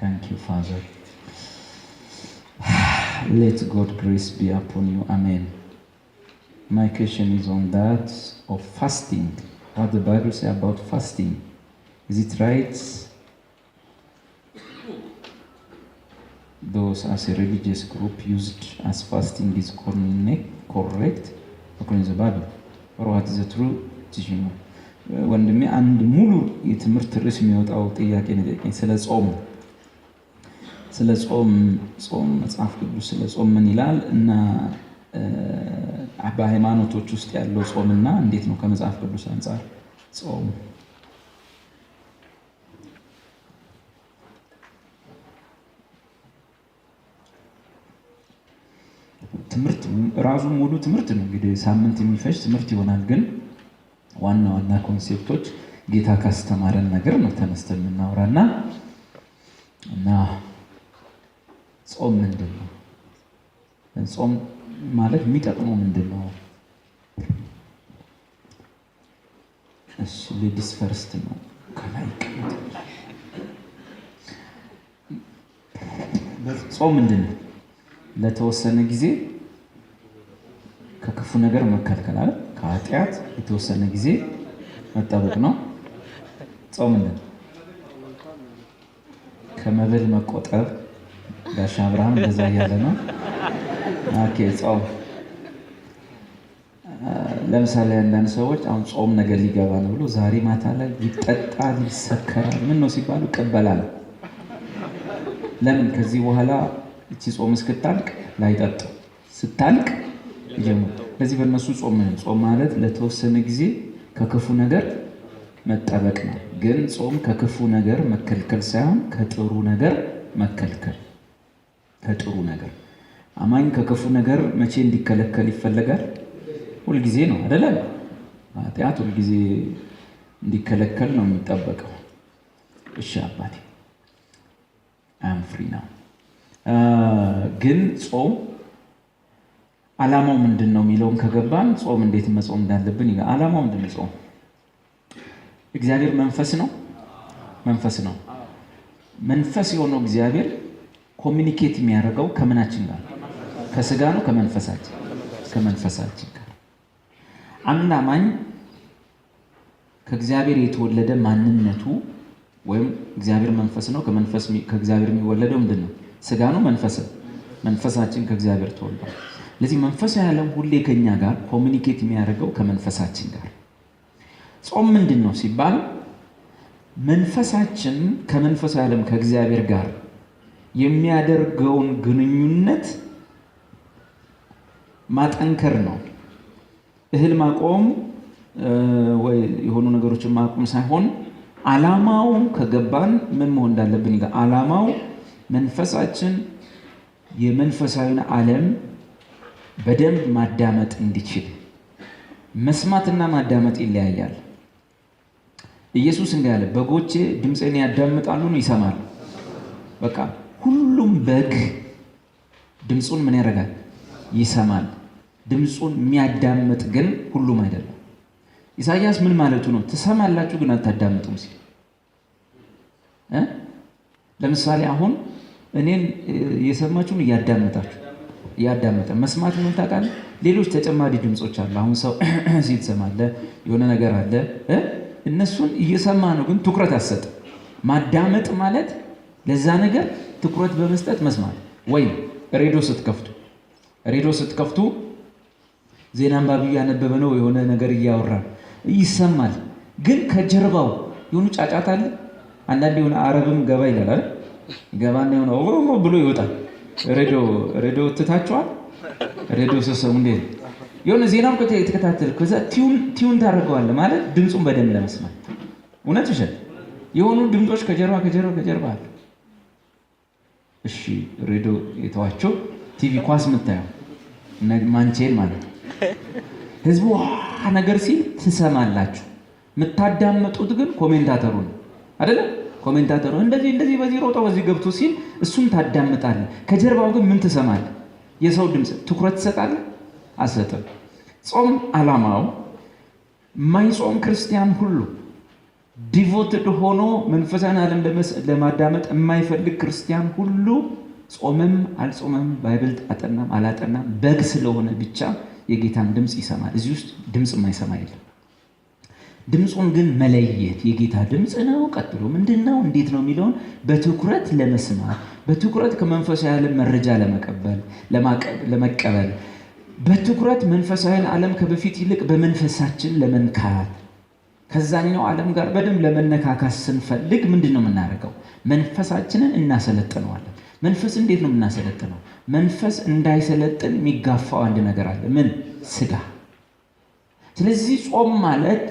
Thank you, Father. Let God's grace be upon you. Amen. My question is on that of fasting. What the Bible says about fasting. Is it right? Those as a religious group used as fasting is correct according to the Bible. Or what is the true teaching? ወንድሜ አንድ ሙሉ የትምህርት ርዕስ የሚወጣው ጥያቄ ነው የጠየቀኝ ስለ ጾም መጽሐፍ ቅዱስ ስለ ጾም ምን ይላል እና በሃይማኖቶች ውስጥ ያለው ጾምና እንዴት ነው ከመጽሐፍ ቅዱስ አንፃር ጾም ትምህርት ራሱ ሙሉ ትምህርት ነው እንግዲህ ሳምንት የሚፈጅ ትምህርት ይሆናል ግን ዋና ኮንሴፕቶች ጌታ ካስተማረን ነገር ነው ተነስተን እናወራና እና ጾም ምንድነው ጾም ማለት የሚጠቅመው ምንድነው እሺ ሌዲስ ፈርስት ነው ከላይ ጾም ምንድነው ለተወሰነ ጊዜ ከክፉ ነገር መከልከል አይደል ከኃጢአት የተወሰነ ጊዜ መጠበቅ ነው ጾም ምንድነው ከመብል መቆጠብ ጋሻ አብርሃም እንደዛ ያለ ነው ኦኬ ጾም ለምሳሌ አንዳንድ ሰዎች አሁን ጾም ነገር ሊገባ ነው ብሎ ዛሬ ማታ ላይ ይጠጣል ይሰከራል ምን ነው ሲባሉ ቀበላል ለምን ከዚህ በኋላ እቺ ጾም እስክታልቅ ላይጠጣ ስታልቅ ይጀምራል ስለዚህ በእነሱ ጾም ማለት ለተወሰነ ጊዜ ከክፉ ነገር መጠበቅ ነው ግን ጾም ከክፉ ነገር መከልከል ሳይሆን ከጥሩ ነገር መከልከል ከጥሩ ነገር አማኝ ከክፉ ነገር መቼ እንዲከለከል ይፈልጋል ሁሉ ጊዜ ነው አይደል ኃጢአት ሁሉ ጊዜ እንዲከለከል ነው የሚጠበቀው እሺ አባቴ አም ፍሪ ናው ግን ጾም ዓላማው ምንድነው የሚለውን ከገባን ጾም እንዴት መጾም እንዳለብን ይላል ዓላማው ምንድነው ጾም እግዚአብሔር መንፈስ ነው መንፈስ የሆነው እግዚአብሔር ኮሚኒኬት የሚያደርገው ከምናችን ጋር ከስጋ ነው ከመንፈሳችን ጋር አንድ አማኝ ከእግዚአብሔር የተወለደ ማንነቱ ወይም እግዚአብሔር መንፈስ ነው ከእግዚአብሔር የሚወለደው ምንድነው ስጋ ነው መንፈሳችን ከእግዚአብሔር ተወልዷል ለዚህ መንፈሳዊ ዓለም ሁሌ ከኛ ጋር ኮሚኒኬት የሚያደርገው ከመንፈሳችን ጋር ጾም ምንድነው ሲባል መንፈሳችን ከመንፈሳዊ ዓለም ከእግዚአብሔር ጋር የሚያደርገውን ግንኙነት ማጠንከር ነው እህል ማቆም ወይ የሆኑ ነገሮችን ማቆም ሳይሆን ዓላማው ከገባን ምን መሆን እንዳለብን ይላል ዓላማው መንፈሳችን የመንፈሳዊን ዓለም በደንብ ማዳመጥ እንዲችል መስማትና ማዳመጥ ይለያያል ኢየሱስ እንዳለ በጎቼ ድምጼን ያዳምጣሉ ነው ይሰማሉ በቃ ሁሉም በግ ድምጹን ምን ያደርጋል ይሰማል ድምጹን የሚያዳምጥ ግን ሁሉም አይደለም ኢሳይያስ ምን ማለቱ ነው ትሰማላችሁ ግን አታዳምጡም ሲል ለምሳሌ አሁን እኔን የሰማችሁን ያዳመጠ መስማት ምን ታውቃለህ ሌሎች ተጨማሪ ድምጾች አሉ አሁን ሰው ሲል ትሰማለህ የሆነ ነገር አለ እነሱን እየሰማ ነው ግን ትኩረት አሰጥ ማዳመጥ ማለት ለዛ ነገር ትኩረት በመስጠት መስማት ወይ ሬዲዮ ስትከፍቱ ዜና አንባቢ ያነበበ ነው የሆነ ነገር እያወራ ይሰማል ግን ከጀርባው የሆነ ጫጫታ አለ አንዳንዴ የሆነ አረብም ገባ ይላል አይደል ገባና የሆነ ብሎ ይወጣል ሬዲዮ ትታችኋል ሬዲዮ ሰሰሙ እንዴ የሆነ ዜናም ከተከታተል ከዛ ቲዩን ታደርገዋለህ ማለት ድምጹን በደንብ ለመስማት እውነት ይሻል የሆኑ ድምጾች ከጀርባ አለ እሺ ሬዲዮ የተዋቸው ቲቪ ኳስ የምታየው ማንቼን ማለት ህዝቡ ነገር ሲል ትሰማላችሁ የምታዳምጡት ግን ኮሜንታተሩ ነው አይደለ ኮሜንታተሩ እንደዚህ በዚህ ሮጣው በዚህ ገብቶ ሲል እሱን ታዳምጣለህ ከጀርባው ግን ምን ትሰማለህ የሰው ድምጽ ትኩረት ትሰጣለህ አሰጠም ጾም ዓላማው ማይጾም ክርስቲያን ሁሉ ዲቮትድ ሆኖ መንፈሳዊ ዓለም ለማዳመጥ የማይፈልግ ክርስቲያን ሁሉ ጾምም አልጾመም ባይብል አጠናም አላጠናም በግ ስለሆነ ብቻ የጌታን ድምፅ ይሰማል። እዚህ ውስጥ ድምፅ የማይሰማ የለም። ድምፁን ግን መለየት የጌታ ድምፅ ነው፣ ቀጥሎ ምንድን ነው፣ እንዴት ነው የሚለውን በትኩረት ለመስማት፣ በትኩረት ከመንፈሳዊ ዓለም መረጃ ለመቀበል፣ በትኩረት መንፈሳዊ ዓለም ከበፊት ይልቅ በመንፈሳችን ለመንካት፣ ከዛኛው ዓለም ጋር በደንብ ለመነካካት ስንፈልግ ምንድን ነው የምናደርገው? መንፈሳችንን እናሰለጥነዋለን። መንፈስ እንዴት ነው የምናሰለጥነው? መንፈስ እንዳይሰለጥን የሚጋፋው አንድ ነገር አለ። ምን? ስጋ። ስለዚህ ጾም ማለት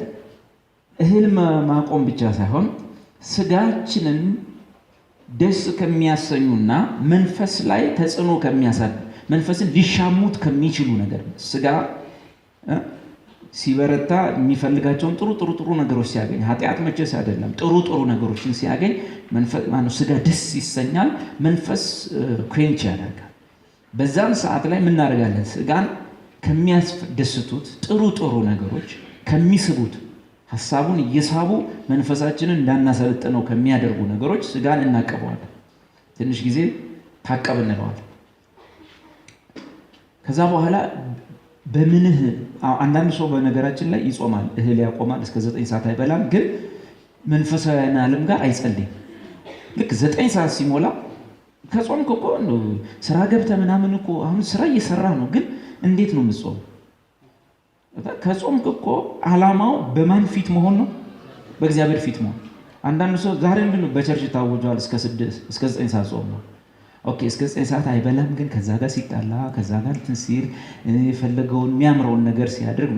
እህል ማቆም ብቻ ሳይሆን ስጋችንን ደስ ከሚያሰኙና መንፈስ ላይ ተጽዕኖ ከሚያሳድ መንፈስን ሊሻሙት ከሚችሉ ነገር ስጋ ሲበረታ የሚፈልጋቸውን ጥሩ ነገሮች ሲያገኝ፣ ኃጢአት መቼስ አይደለም፣ ጥሩ ነገሮችን ሲያገኝ ስጋ ደስ ይሰኛል፣ መንፈስ ኩዌንች ያደርጋል። በዛም ሰዓት ላይ ምናደርጋለን? ስጋን ከሚያስደስቱት ጥሩ ነገሮች ከሚስቡት ሐሳቡን እየሳቡ መንፈሳችንን እንዳናሰለጥነው ከሚያደርጉ ነገሮች ስጋን እናቀበዋለን። ትንሽ ጊዜ ታቀብ እንለዋለን። ከዛ በኋላ በምንህ አንዳንድ ሰው በነገራችን ላይ ይጾማል፣ እህል ያቆማል፣ እስከ 9 ሰዓት አይበላም፣ ግን መንፈሳዊ ዓለም ጋር አይጸልይም። ልክ 9 ሰዓት ሲሞላ ከጾምክ እኮ ስራ ገብተህ ምናምን እኮ አሁን ስራ እየሰራ ነው፣ ግን እንዴት ነው የምትጾም? ከጾምክ እኮ ዓላማው በማን ፊት መሆን ነው? በእግዚአብሔር ፊት መሆን። አንዳንድ ሰው ዛሬ ምንድን ነው በቸርች ታውጇል፣ እስከ 9 ሰዓት ጾም ነው። ኦኬ እስከ 9 ሰዓት አይበላም፣ ግን ከዛ ጋር ሲጣላ ከዛ ጋር እንትን ሲል የፈለገውን የሚያምረውን ነገር ሲያደርግ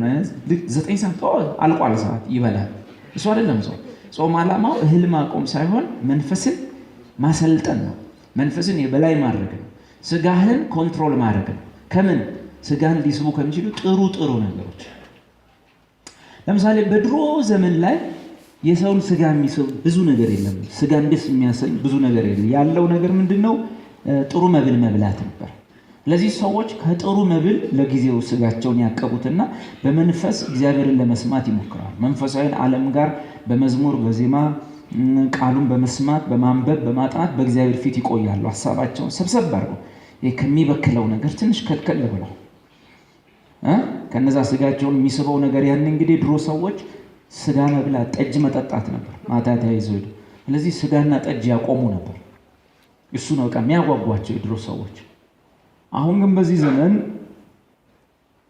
9 ሰዓት አልቋል ሰዓት ይበላል። እሱ አይደለም ጾም። ጾም ዓላማው እህል ማቆም ሳይሆን መንፈስን ማሰልጠን ነው። መንፈስን የበላይ ማድረግ ነው። ስጋህን ኮንትሮል ማድረግ ነው። ከምን? ስጋን ሊስቡ ከሚችሉ ጥሩ ነገሮች። ለምሳሌ በድሮ ዘመን ላይ የሰውን ስጋ የሚስብ ብዙ ነገር የለም። ስጋን ደስ የሚያሰኝ ብዙ ነገር የለም። ያለው ነገር ምንድነው? ጥሩ መብል መብላት ነበር። ስለዚህ ሰዎች ከጥሩ መብል ለጊዜው ስጋቸውን ያቀቡትና በመንፈስ እግዚአብሔርን ለመስማት ይሞክራሉ። መንፈሳዊ ዓለም ጋር በመዝሙር በዜማ ቃሉን በመስማት በማንበብ በማጥናት በእግዚአብሔር ፊት ይቆያሉ። ሀሳባቸውን ሰብሰብ አድርገው ከሚበክለው ነገር ትንሽ ከልከል ብለው ከነዛ ስጋቸውን የሚስበው ነገር ያን እንግዲህ ድሮ ሰዎች ስጋ መብላት፣ ጠጅ መጠጣት ነበር ማታ ተያይዘው። ስለዚህ ስጋና ጠጅ ያቆሙ ነበር። እሱ ነው በቃ የሚያጓጓቸው የድሮ ሰዎች። አሁን ግን በዚህ ዘመን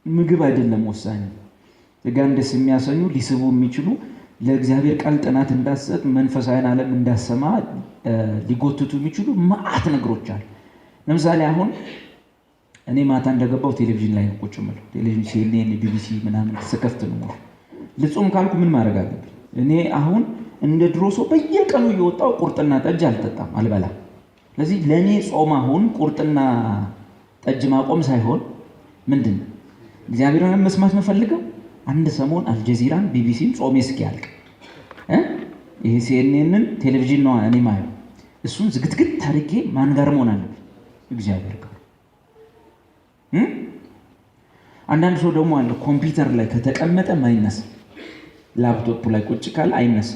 ምግብ አይደለም ወሳኝ። ስጋን ደስ የሚያሰኙ ሊስቡ የሚችሉ ለእግዚአብሔር ቃል ጥናት እንዳሰጥ መንፈሳዊን ዓለም እንዳሰማ ሊጎትቱ የሚችሉ መዓት ነገሮች አሉ። ለምሳሌ አሁን እኔ ማታ እንደገባው ቴሌቪዥን ላይ ቁጭ ብለው ቴሌቪዥን CNN BBC ምናምን ስከፍት ነው ልጾም ካልኩ ምን ማድረግ አለብኝ? እኔ አሁን እንደ ድሮ ሰው በየቀኑ እየወጣው ቁርጥና ጠጅ አልጠጣም፣ አልበላም። ስለዚህ ለእኔ ጾም አሁን ቁርጥና ጠጅ ማቆም ሳይሆን ምንድን ነው እግዚአብሔርን መስማት መፈልገው አንድ ሰሞን አልጀዚራን ቢቢሲን ጾሜ እስኪያልቅ ይሄ ሲኤንኤንን ቴሌቪዥን ነው እኔ ማየው። እሱን ዝግትግት አድርጌ ማን ጋር መሆን አለብኝ? እግዚአብሔር ጋር። አንዳንድ ሰው ደግሞ አለ ኮምፒውተር ላይ ከተቀመጠ ማይነሳ፣ ላፕቶፕ ላይ ቁጭ ካለ አይነሳ።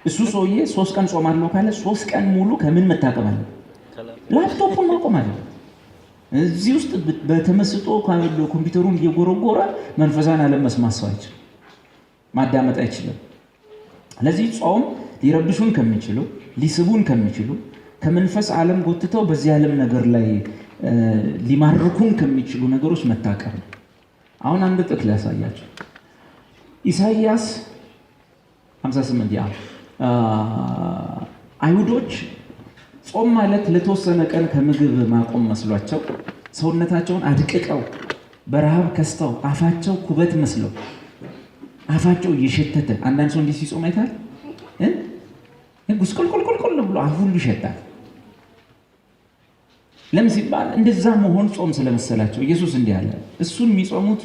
እሱ ሰውዬ 3 ቀን ጾማለሁ ካለ 3 ቀን ሙሉ ከምን መታቀብ አለ? ላፕቶፑን ማቆም አለ። እዚህ ውስጥ በተመስጦ ኮምፒውተሩን እየጎረጎረ መንፈሳን ዓለም መስማት ሰው አይችልም፣ ማዳመጥ አይችልም። ለዚህ ጾም ሊረብሹን ከሚችሉ ሊስቡን ከሚችሉ ከመንፈስ ዓለም ጎትተው በዚህ ዓለም ነገር ላይ ሊማርኩን ከሚችሉ ነገሮች መታቀብ ነው። አሁን አንድ ጥቅስ ያሳያቸው። ኢሳይያስ 58 አይሁዶች ጾም ማለት ለተወሰነ ቀን ከምግብ ማቆም መስሏቸው ሰውነታቸውን አድቅቀው በረሃብ ከስተው አፋቸው ኩበት መስለው አፋቸው እየሸተተ አንዳንድ ሰው እንዲህ ሲጾም አይታል ጉስቁልቁልቁልቁል ብሎ አፉ ሁሉ ይሸታል። ለምን ሲባል እንደዛ መሆን ጾም ስለመሰላቸው ኢየሱስ እንዲህ አለ። እሱን የሚጾሙት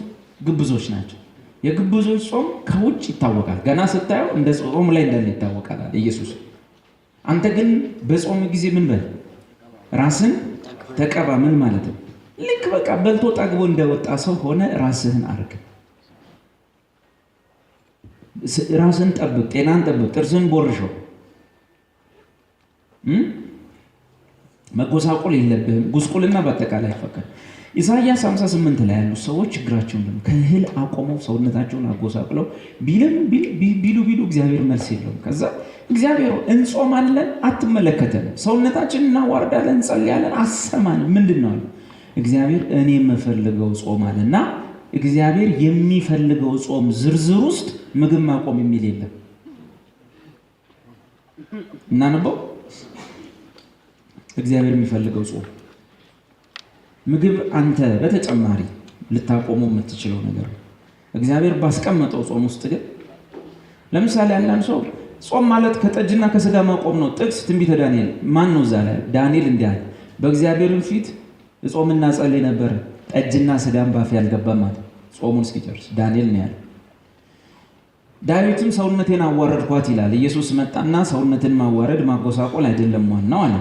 ግብዞች ናቸው። የግብዞች ጾም ከውጭ ይታወቃል፣ ገና ስታየው እንደ ጾም ላይ እንዳለ ይታወቃል አለ ኢየሱስ። አንተ ግን በጾም ጊዜ ምን በል? ራስን ተቀባ። ምን ማለት ነው? ልክ በቃ በልቶ ጠግቦ እንደወጣ ሰው ሆነ ራስህን አርግ። ራስን ጠብቅ፣ ጤናን ጠብቅ፣ ጥርስን ቦርሸው፣ መጎሳቆል የለብህም። ጉስቁልና በአጠቃላይ አይፈቀድ። ኢሳይያስ 58 ላይ ያሉ ሰዎች ችግራቸውን ከእህል አቆመው ሰውነታቸውን አጎሳቅለው ቢሉ እግዚአብሔር መልስ የለውም። ከዛ እግዚአብሔር እንጾማለን አትመለከተንም፣ ሰውነታችንን እናዋርዳለን እንጸልያለን አሰማንም። ምንድን ነው እግዚአብሔር እኔ የምፈልገው ጾም አለና እግዚአብሔር የሚፈልገው ጾም ዝርዝር ውስጥ ምግብ ማቆም የሚል የለም። እናነበው። እግዚአብሔር የሚፈልገው ጾም ምግብ አንተ በተጨማሪ ልታቆመው የምትችለው ነገር ነው። እግዚአብሔር ባስቀመጠው ጾም ውስጥ ግን ለምሳሌ አንዳንድ ሰው ጾም ማለት ከጠጅና ከስጋ ማቆም ነው። ጥቅስ ትንቢተ ዳንኤል ማን ነው? እዛ ላይ ዳንኤል እንዲህ አለ፣ በእግዚአብሔርም ፊት እጾምና ጸልይ ነበር፣ ጠጅና ስጋም ባፌ አልገባም አለ። ጾሙን እስኪጨርስ ዳንኤል ነው ያለው። ዳዊትም ሰውነቴን አዋረድኳት ይላል። ኢየሱስ መጣና ሰውነትን ማዋረድ ማጎሳቆል አይደለም ዋናው አለ።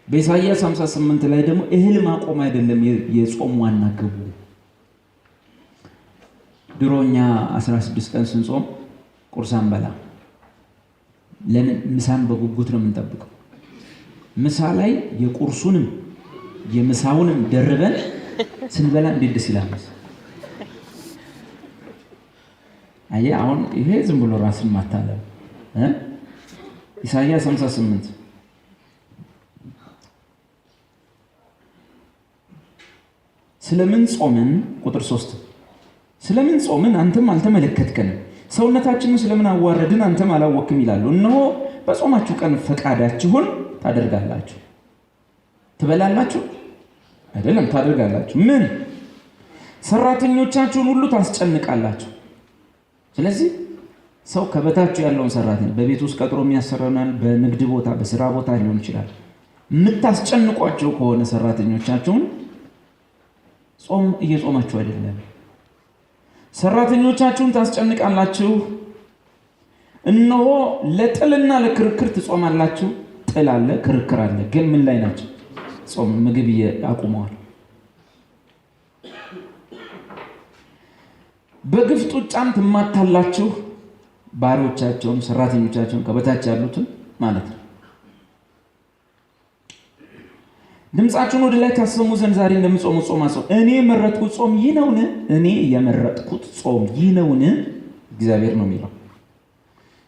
በኢሳይያስ 58 ላይ ደግሞ እህል ማቆም አይደለም የጾም ዋና ግቡ። ድሮኛ 16 ቀን ስንጾም ቁርስ አንበላ። ለምን? ምሳን በጉጉት ነው የምንጠብቀው። ምሳ ላይ የቁርሱንም የምሳውንም ደርበን ስንበላ እንዴት ደስ ይላል። አየህ፣ አሁን ይሄ ዝም ብሎ ራስን ማታለል። ኢሳይያስ 58 ስለምን ጾምን? ቁጥር 3 ስለምን ጾምን አንተም አልተመለከትከንም፣ ሰውነታችንን ስለምን አዋረድን አንተም አላወክም ይላሉ። እነሆ በጾማችሁ ቀን ፈቃዳችሁን ታደርጋላችሁ። ትበላላችሁ አይደለም፣ ታደርጋላችሁ። ምን? ሰራተኞቻችሁን ሁሉ ታስጨንቃላችሁ። ስለዚህ ሰው ከበታችሁ ያለውን ሰራተኛ በቤት ውስጥ ቀጥሮ የሚያሰራናል፣ በንግድ ቦታ በስራ ቦታ ሊሆን ይችላል። የምታስጨንቋቸው ከሆነ ሰራተኞቻችሁን ጾም እየጾማችሁ አይደለም። ሰራተኞቻችሁን ታስጨንቃላችሁ። እነሆ ለጥልና ለክርክር ትጾማላችሁ። ጥል አለ፣ ክርክር አለ። ግን ምን ላይ ናቸው? ጾም ምግብ አቁመዋል። በግፍ ጡጫም ትማታላችሁ፣ ባሪዎቻቸውን ሰራተኞቻቸውን ከበታች ያሉትን ማለት ነው። ድምፃችሁን ወደ ላይ ታሰሙ ዘንድ ዛሬ እንደምጾሙ ጾም አሰው። እኔ የመረጥኩት ጾም ይህ ነውን? እኔ የመረጥኩት ጾም ይህ ነውን? እግዚአብሔር ነው የሚለው።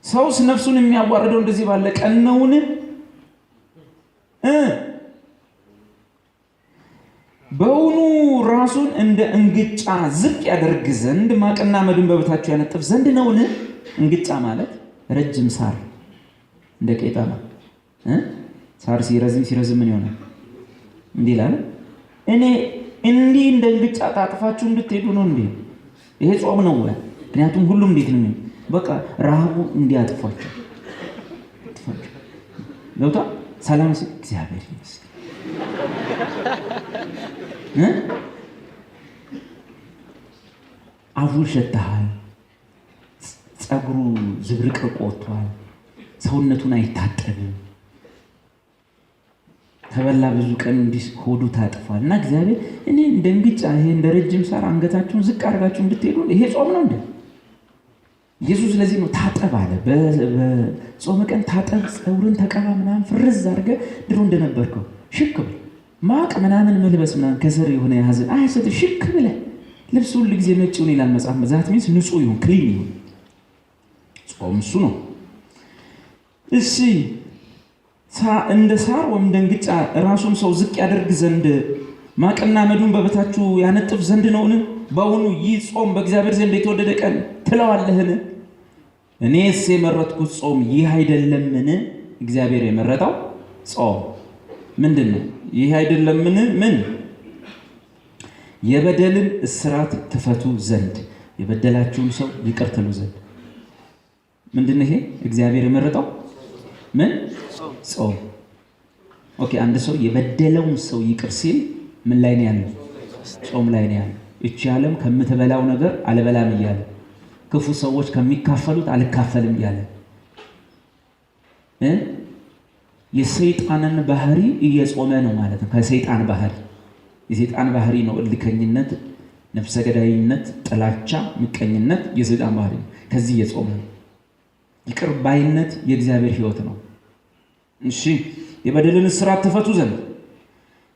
ሰውስ ነፍሱን የሚያዋርደው እንደዚህ ባለ ቀን ነውን? በውኑ ራሱን እንደ እንግጫ ዝቅ ያደርግ ዘንድ ማቅና መድን በበታችሁ ያነጥፍ ዘንድ ነውን? እንግጫ ማለት ረጅም ሳር እንደ ቄጠማ ሳር ሲረዝም ምን ይሆናል? እንዲህ ይላል። እኔ እንዲህ እንደ እንግጫ ታጥፋችሁ እንድትሄዱ ነው እንዴ? ይሄ ጾም ነው ወይ? ምክንያቱም ሁሉም እንዴት ነው? በቃ ረሃቡ እንዲያጥፋችሁ ለውጣ ሰላም ሲል እግዚአብሔር ይመስገን አፉን ሸታሃል፣ ጸጉሩ ዝብርቅርቅ ወጥቷል፣ ሰውነቱን አይታጠብም፣ ተበላ ብዙ ቀን እንዲህ ሆዱ ታጥፏል። እና እግዚአብሔር እኔ እንደ እንግጫ ይሄ እንደ ረጅም ሳር አንገታችሁን ዝቅ አድርጋችሁ እንድትሄዱ ይሄ ጾም ነው እንዴ? ኢየሱስ ስለዚህ ነው ታጠብ አለ። በጾም ቀን ታጠብ፣ ጸጉርን ተቀባ፣ ምናምን ፍርዝ አድርገህ ድሮ እንደነበርከው ሽክ ብለህ ማቅ ምናምን መልበስ ምናምን ከስር የሆነ ያዘን አይሰጥ ሽክ ብለህ ልብስ ሁሉ ጊዜ ነጭ ይሁን ይላል መጽሐፍ። መዛት ሚንስ ንጹህ ይሁን ክሊን ይሁን። ጾም እሱ ነው። እሺ እንደ ሳር ወይም እንደ እንግጫ ራሱን ሰው ዝቅ ያደርግ ዘንድ ማቅና መዱን በበታችሁ ያነጥፍ ዘንድ ነውን? በአሁኑ ይህ ጾም በእግዚአብሔር ዘንድ የተወደደ ቀን ትለዋለህን? እኔስ የመረጥኩት ጾም ይህ አይደለምን? እግዚአብሔር የመረጠው ጾም ምንድን ነው? ይህ አይደለምን? ምን? የበደልን እስራት ትፈቱ ዘንድ፣ የበደላችሁን ሰው ይቅር ትሉ ዘንድ። ምንድን ነው ይሄ? እግዚአብሔር የመረጠው ምን? ጾም። ኦኬ፣ አንድ ሰው የበደለውን ሰው ይቅር ሲል ምን ላይ ነው ያለው? ጾም ላይ ነው ያለው። እቺ ዓለም ከምትበላው ነገር አልበላም እያለ፣ ክፉ ሰዎች ከሚካፈሉት አልካፈልም እያለ የሰይጣንን ባህሪ እየጾመ ነው ማለት ነው። ከሰይጣን ባህሪ የሰይጣን ባህሪ ነው እልከኝነት፣ ነፍሰ ገዳይነት፣ ጥላቻ፣ ምቀኝነት የሰይጣን ባህሪ ነው። ከዚህ የጾመ ይቅር ባይነት የእግዚአብሔር ሕይወት ነው። እሺ የበደልን እስራት ትፈቱ ዘንድ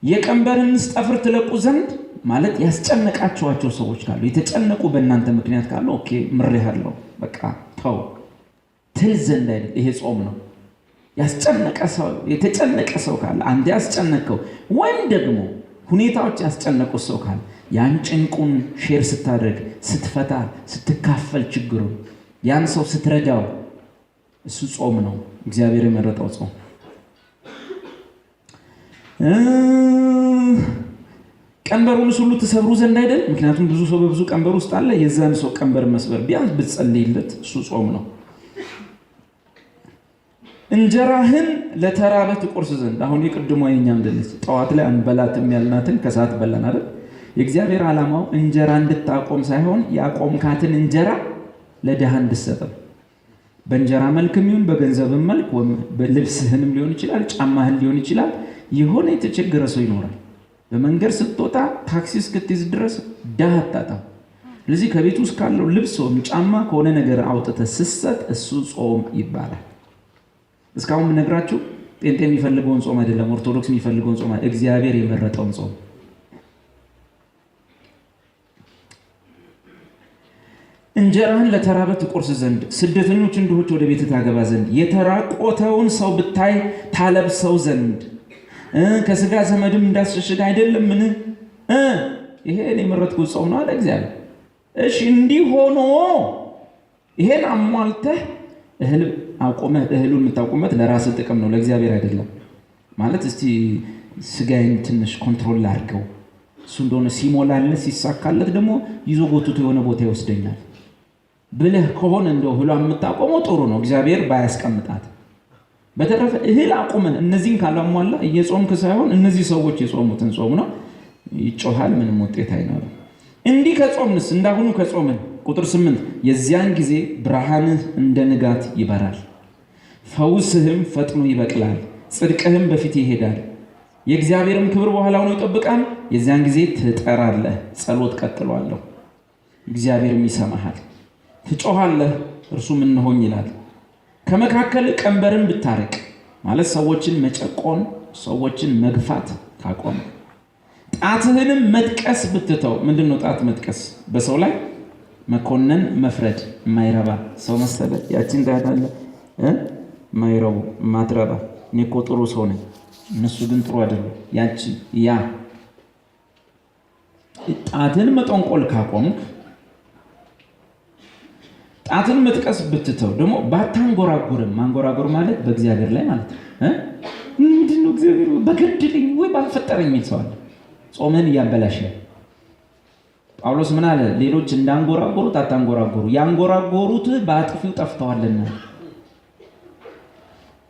የቀንበርን ጠፍር ትለቁ ዘንድ ማለት ያስጨነቃቸዋቸው ሰዎች ካሉ የተጨነቁ በእናንተ ምክንያት ካሉ ኦኬ ምሬሃለሁ በቃ ተው ትል ዘንድ አይደል ይሄ ጾም ነው። ያስጨነቀ ሰው የተጨነቀ ሰው ካለ አንተ ያስጨነቀው ወይም ደግሞ ሁኔታዎች ያስጨነቁት ሰው ካለ ያን ጭንቁን ሼር ስታደርግ ስትፈታ ስትካፈል ችግሩ ያን ሰው ስትረዳው እሱ ጾም ነው። እግዚአብሔር የመረጠው ጾም ቀንበሩን ሁሉ ትሰብሩ ዘንድ አይደል? ምክንያቱም ብዙ ሰው በብዙ ቀንበር ውስጥ አለ። የዛን ሰው ቀንበር መስበር ቢያንስ ብትጸልይለት እሱ ጾም ነው። እንጀራህን ለተራበ ትቆርስ ዘንድ አሁን የቅድሞ የኛም ደልስ ጠዋት ላይ አንበላትም ያልናትን ከሰዓት በላን አይደል? የእግዚአብሔር ዓላማው እንጀራ እንድታቆም ሳይሆን ያቆምካትን እንጀራ ለድሃ እንድትሰጥ በእንጀራ መልክም ይሁን በገንዘብም መልክ ወይም በልብስህንም ሊሆን ይችላል፣ ጫማህን ሊሆን ይችላል። የሆነ የተቸገረ ሰው ይኖራል። በመንገድ ስትወጣ ታክሲ እስክትይዝ ድረስ ድሃ አታጣም። ስለዚህ ከቤት ውስጥ ካለው ልብስ ወይም ጫማ ከሆነ ነገር አውጥተህ ስትሰጥ እሱ ጾም ይባላል። እስካሁን የምነግራችሁ ጴንጤ የሚፈልገውን ጾም አይደለም፣ ኦርቶዶክስ የሚፈልገውን ጾም አይደለም፣ እግዚአብሔር የመረጠውን ጾም። እንጀራህን ለተራበ ትቆርስ ዘንድ ስደተኞችን ድሆች ወደ ቤት ታገባ ዘንድ የተራቆተውን ሰው ብታይ ታለብሰው ዘንድ ከስጋ ዘመድም እንዳስሸሽግ አይደለም ምን ይሄ እኔ የመረጥኩት ጾም ነው አለ እግዚአብሔር። እሺ እንዲህ ሆኖ ይሄን አሟልተህ እህል አቆመህ እህሉን የምታቆመት ለራስህ ጥቅም ነው ለእግዚአብሔር አይደለም። ማለት እስቲ ስጋዬን ትንሽ ኮንትሮል አድርገው እሱ እንደሆነ ሲሞላለት ሲሳካለት ደግሞ ይዞ ጎትቶ የሆነ ቦታ ይወስደኛል ብለህ ከሆነ እንደው እህሏን የምታቆመው ጥሩ ነው፣ እግዚአብሔር ባያስቀምጣት። በተረፈ እህል አቁመን እነዚህን ካላሟላ እየጾምክ ሳይሆን እነዚህ ሰዎች የጾሙትን ጾም ነው ይጮሃል፣ ምንም ውጤት አይኖርም። እንዲህ ከጾምንስ እንዳሁኑ ከጾምን ቁጥር 8 የዚያን ጊዜ ብርሃንህ እንደ ንጋት ይበራል፣ ፈውስህም ፈጥኖ ይበቅላል፣ ጽድቅህም በፊት ይሄዳል፣ የእግዚአብሔርም ክብር በኋላ ሆኖ ይጠብቃል። የዚያን ጊዜ ትጠራለህ፣ ጸሎት ቀጥሏለሁ፣ እግዚአብሔርም ይሰማሃል። ትጮሃለህ፣ እርሱም እነሆኝ ይላል። ከመካከል ቀንበርን ብታርቅ ማለት ሰዎችን መጨቆን ሰዎችን መግፋት ካቆም ጣትህንም መጥቀስ ብትተው። ምንድነው ጣት መጥቀስ? በሰው ላይ መኮነን መፍረድ። የማይረባ ሰው መሰለ ያችን ጋዳለ ማይረቡ ማትረባ እኔ እኮ ጥሩ ሰው ነኝ እነሱ ግን ጥሩ አይደሉም። ያቺ ያ ጣትን መጠንቆል ካቆምክ ጣትን መጥቀስ ብትተው ደግሞ ባታንጎራጉርም። ማንጎራጉር ማለት በእግዚአብሔር ላይ ማለት ነው። ምንድነው እግዚአብሔር በገድልኝ ወይ ባልፈጠረኝ የሚል ሰው አለ። ጾምን እያበላሽ ነው። ጳውሎስ ምን አለ? ሌሎች እንዳንጎራጎሩት አታንጎራጎሩ፣ ያንጎራጎሩት በአጥፊው ጠፍተዋልና።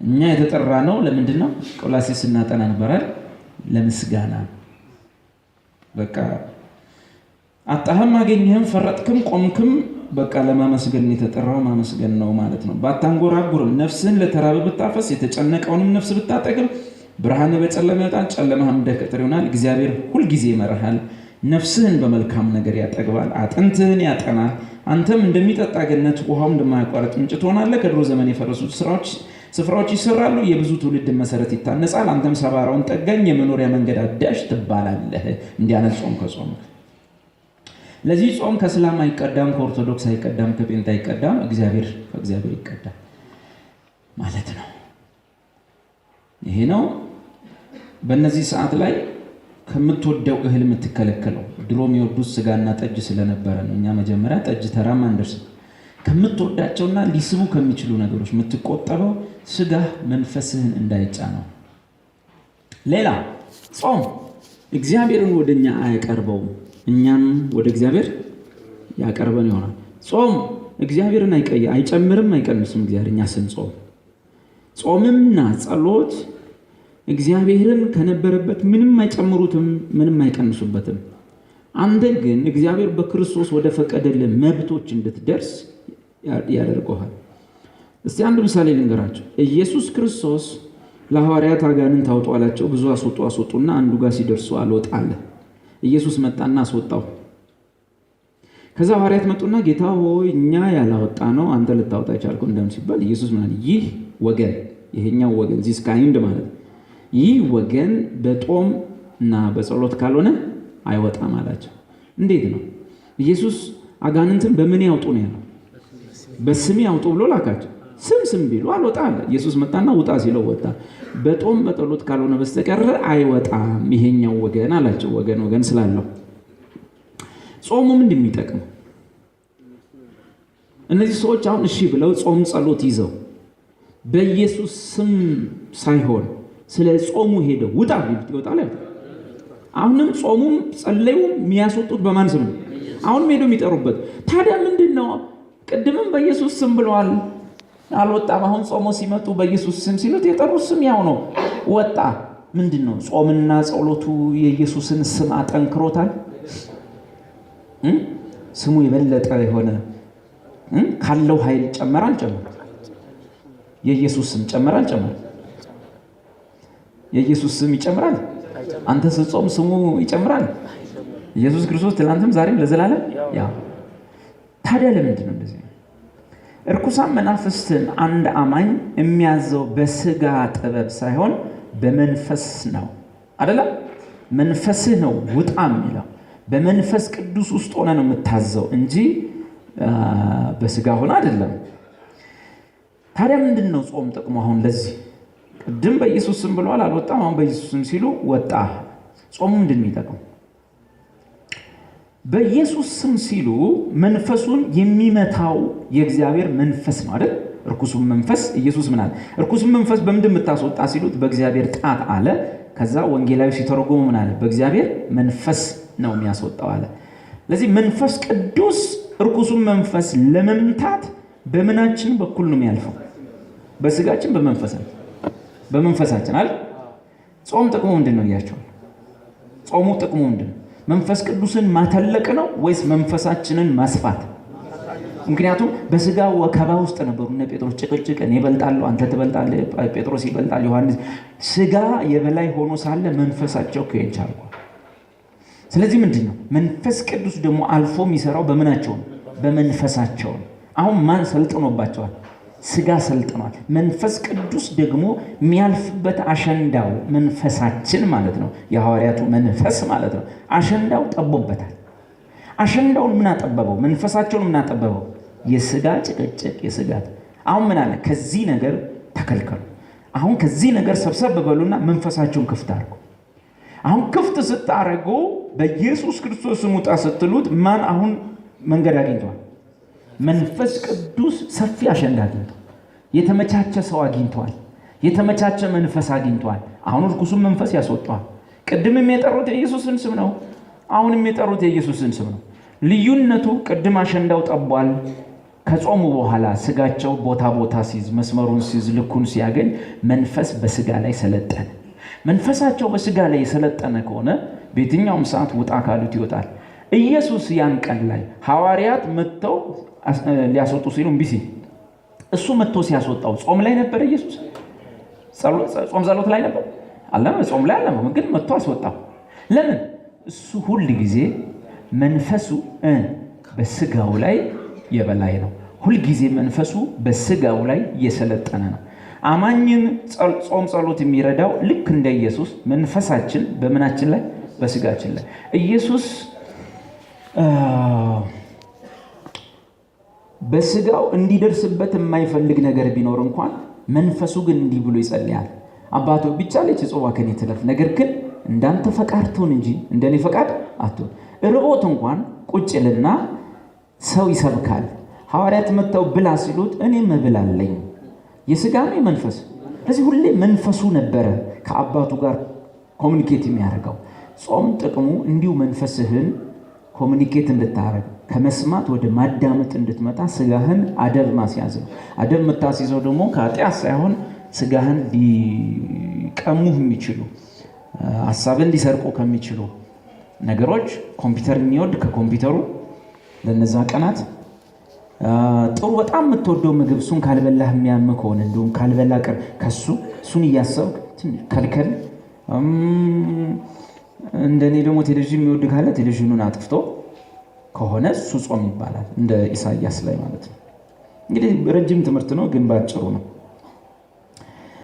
እኛ የተጠራ ነው ለምንድን ነው? ቆላስይስ ስናጠና ነበር ለምስጋና። በቃ አጣህም አገኘህም ፈረጥክም ቆምክም በቃ ለማመስገን የተጠራው ማመስገን ነው ማለት ነው። ባታንጎራጉርም ነፍስህን ለተራበ ብታፈስ የተጨነቀውንም ነፍስ ብታጠግብ ብርሃን በጨለማ ይወጣል፣ ጨለማህም እንደ ቅጥር ይሆናል። እግዚአብሔር ሁልጊዜ ይመራሃል፣ ነፍስህን በመልካም ነገር ያጠግባል፣ አጥንትህን ያጠናል። አንተም እንደሚጠጣ ገነት ውሃውም እንደማያቋርጥ ምንጭ ትሆናለህ። ከድሮ ዘመን የፈረሱት ስፍራዎች ይሰራሉ፣ የብዙ ትውልድ መሰረት ይታነጻል። አንተም ሰባራውን ጠጋኝ የመኖሪያ መንገድ አዳሽ ትባላለህ። እንዲያነት ጾም ከጾም ለዚህ ጾም ከእስላም አይቀዳም፣ ከኦርቶዶክስ አይቀዳም፣ ከጴንጤ አይቀዳም፣ ከእግዚአብሔር ይቀዳል ማለት ነው። ይሄ ነው በእነዚህ ሰዓት ላይ ከምትወደው እህል የምትከለከለው። ድሮ የሚወዱት ስጋና ጠጅ ስለነበረ ነው። እኛ መጀመሪያ ጠጅ ተራም አንደርስም። ከምትወዳቸውና ሊስቡ ከሚችሉ ነገሮች የምትቆጠበው ስጋ መንፈስህን እንዳይጫነው። ሌላ ጾም እግዚአብሔርን ወደኛ አያቀርበውም፣ እኛም ወደ እግዚአብሔር ያቀርበን ይሆናል። ጾም እግዚአብሔርን አይጨምርም አይቀንስም። እግዚአብሔር እኛ ስንጾም ጾምምና ጸሎት እግዚአብሔርን ከነበረበት ምንም አይጨምሩትም፣ ምንም አይቀንሱበትም። አንተ ግን እግዚአብሔር በክርስቶስ ወደ ፈቀደልህ መብቶች እንድትደርስ ያደርገዋል። እስቲ አንድ ምሳሌ ልንገራቸው። ኢየሱስ ክርስቶስ ለሐዋርያት አጋንንት አውጡ አላቸው። ብዙ አስወጡና አንዱ ጋር ሲደርሱ አልወጣ አለ። ኢየሱስ መጣና አስወጣው። ከዛ ሐዋርያት መጡና ጌታ ሆይ እኛ ያላወጣ ነው አንተ ልታወጣ ቻልከው እንደምን ሲባል ኢየሱስ ምን አለ? ይህ ወገን ይሄኛው ወገን ዚስ ካይንድ ማለት ይህ ወገን በጦም እና በጸሎት ካልሆነ አይወጣም አላቸው። እንዴት ነው? ኢየሱስ አጋንንትን በምን ያውጡ ነው ያለው? በስም ያውጡ ብሎ ላካቸው። ስም ቢሉ አልወጣ አለ። ኢየሱስ መጣና ውጣ ሲለው ወጣ። በጦም በጸሎት ካልሆነ በስተቀር አይወጣም ይሄኛው ወገን አላቸው። ወገን ስላለው ጾሙ ምንድን የሚጠቅመው? እነዚህ ሰዎች አሁን እሺ ብለው ጾም ጸሎት ይዘው በኢየሱስ ስም ሳይሆን ስለ ጾሙ ሄደው ውጣ ቢሉት ይወጣል? አሁንም ጾሙም ጸለዩም የሚያስወጡት በማን ስም ነው? አሁንም ሄደው የሚጠሩበት። ታዲያ ምንድን ነው? ቅድምም በኢየሱስ ስም ብለዋል አልወጣም። አሁን ጾሞ ሲመጡ በኢየሱስ ስም ሲሉት የጠሩት ስም ያው ነው፣ ወጣ። ምንድን ነው? ጾምና ጸሎቱ የኢየሱስን ስም አጠንክሮታል። ስሙ የበለጠ የሆነ ካለው ኃይል ጨመራል። የኢየሱስ ስም ጨመራል። የኢየሱስ ስም ይጨምራል። አንተ ስትጾም ስሙ ይጨምራል። ኢየሱስ ክርስቶስ ትላንትም ዛሬም ለዘላለም ያው። ታዲያ ለምንድን ነው እንደዚህ? እርኩሳን መናፍስትን አንድ አማኝ የሚያዘው በስጋ ጥበብ ሳይሆን በመንፈስ ነው አይደለ? መንፈስህ ነው ውጣ የሚለው። በመንፈስ ቅዱስ ውስጥ ሆነ ነው የምታዘው እንጂ በስጋ ሆነ አይደለም። ታዲያ ምንድን ነው ጾም ጥቅሙ? አሁን ለዚህ ቅድም በኢየሱስ ስም ብለዋል አልወጣም። አሁን በኢየሱስ ስም ሲሉ ወጣ። ጾሙ ምንድን ነው የሚጠቅመው? በኢየሱስ ስም ሲሉ መንፈሱን የሚመታው የእግዚአብሔር መንፈስ ነው አይደል? እርኩሱን መንፈስ ኢየሱስ ምን አለ? እርኩሱን መንፈስ በምንድን የምታስወጣ ሲሉት በእግዚአብሔር ጣት አለ። ከዛ ወንጌላዊ ሲተረጎሙ ምን አለ? በእግዚአብሔር መንፈስ ነው የሚያስወጣው አለ። ስለዚህ መንፈስ ቅዱስ እርኩሱን መንፈስ ለመምታት በምናችን በኩል ነው የሚያልፈው? በስጋችን በመንፈሳችን አይደል? ጾም ጥቅሙ ምንድን ነው እያቸዋል? ጾሙ ጥቅሙ ምንድን ነው? መንፈስ ቅዱስን ማተለቅ ነው ወይስ መንፈሳችንን ማስፋት? ምክንያቱም በስጋ ወከባ ውስጥ ነበሩ እነ ጴጥሮስ። ጭቅጭቅ፣ እኔ እበልጣለሁ፣ አንተ ትበልጣለህ፣ ጴጥሮስ ይበልጣል፣ ዮሐንስ። ስጋ የበላይ ሆኖ ሳለ መንፈሳቸው ከየንቻ አልቋል። ስለዚህ ምንድን ነው መንፈስ ቅዱስ ደግሞ አልፎ የሚሰራው በምናቸው ነው? በመንፈሳቸው ነው። አሁን ማን ሰልጥኖባቸዋል? ስጋ ሰልጥኗል። መንፈስ ቅዱስ ደግሞ የሚያልፍበት አሸንዳው መንፈሳችን ማለት ነው። የሐዋርያቱ መንፈስ ማለት ነው። አሸንዳው ጠቦበታል። አሸንዳውን ምን አጠበበው? መንፈሳቸውን ምን አጠበበው? የስጋ ጭቅጭቅ፣ የስጋት። አሁን ምን አለ? ከዚህ ነገር ተከልከሉ። አሁን ከዚህ ነገር ሰብሰብ በሉና መንፈሳቸውን ክፍት አድርጉ። አሁን ክፍት ስታረጉ በኢየሱስ ክርስቶስ ስም ውጣ ስትሉት ማን አሁን መንገድ አግኝቷል? መንፈስ ቅዱስ ሰፊ አሸንዳ አግኝቷል። የተመቻቸ ሰው አግኝቷል። የተመቻቸ መንፈስ አግኝቷል። አሁን እርኩሱን መንፈስ ያስወጣዋል። ቅድምም የጠሩት የኢየሱስን ስም ነው። አሁንም የጠሩት የኢየሱስን ስም ነው። ልዩነቱ ቅድም አሸንዳው ጠቧል። ከጾሙ በኋላ ስጋቸው ቦታ ሲይዝ፣ መስመሩን ሲይዝ፣ ልኩን ሲያገኝ መንፈስ በስጋ ላይ ሰለጠነ። መንፈሳቸው በስጋ ላይ የሰለጠነ ከሆነ በየትኛውም ሰዓት ውጣ ካሉት ይወጣል። ኢየሱስ ያን ቀን ላይ ሐዋርያት መጥተው ሊያስወጡ ሲሉ እምቢ ሲል እሱ መጥቶ ሲያስወጣው ጾም ላይ ነበር። ኢየሱስ ጾም ጸሎት ላይ ነበር አላማ። ጾም ላይ አላማ፣ ግን መጥቶ አስወጣው። ለምን? እሱ ሁል ጊዜ መንፈሱ በስጋው ላይ የበላይ ነው። ሁል ጊዜ መንፈሱ በስጋው ላይ የሰለጠነ ነው። አማኝን ጾም ጸሎት የሚረዳው ልክ እንደ ኢየሱስ መንፈሳችን በምናችን ላይ? በስጋችን ላይ። ኢየሱስ በስጋው እንዲደርስበት የማይፈልግ ነገር ቢኖር እንኳን መንፈሱ ግን እንዲህ ብሎ ይጸልያል። አባቶ ቢቻለች ጽዋ ከኔ ትለፍ፣ ነገር ግን እንዳንተ ፈቃድ ትሁን እንጂ እንደኔ ፈቃድ አትሁን። ርቦት እንኳን ቁጭልና ሰው ይሰብካል። ሐዋርያት መጥተው ብላ ሲሉት እኔ መብል አለኝ፣ የስጋ ነው የመንፈስ። ስለዚህ ሁሌ መንፈሱ ነበረ ከአባቱ ጋር ኮሚኒኬት የሚያደርገው። ጾም ጥቅሙ እንዲሁ መንፈስህን ኮሚኒኬት እንድታረግ ከመስማት ወደ ማዳመጥ እንድትመጣ ስጋህን አደብ ማስያዝ ነው። አደብ የምታስይዘው ደግሞ ከኃጢአት ሳይሆን ስጋህን ሊቀሙህ የሚችሉ ሀሳብን ሊሰርቁ ከሚችሉ ነገሮች ኮምፒውተር የሚወድ ከኮምፒውተሩ ለነዛ ቀናት ጥሩ በጣም የምትወደው ምግብ እሱን ካልበላህ የሚያም ከሆነ እንዲሁም ካልበላ ቀር እሱን እያሰብክ ከልከል። እንደኔ ደግሞ ቴሌቪዥን የሚወድ ካለ ቴሌቪዥኑን አጥፍቶ ከሆነ እሱ ጾም ይባላል፣ እንደ ኢሳያስ ላይ ማለት ነው። እንግዲህ ረጅም ትምህርት ነው፣ ግን ባጭሩ ነው።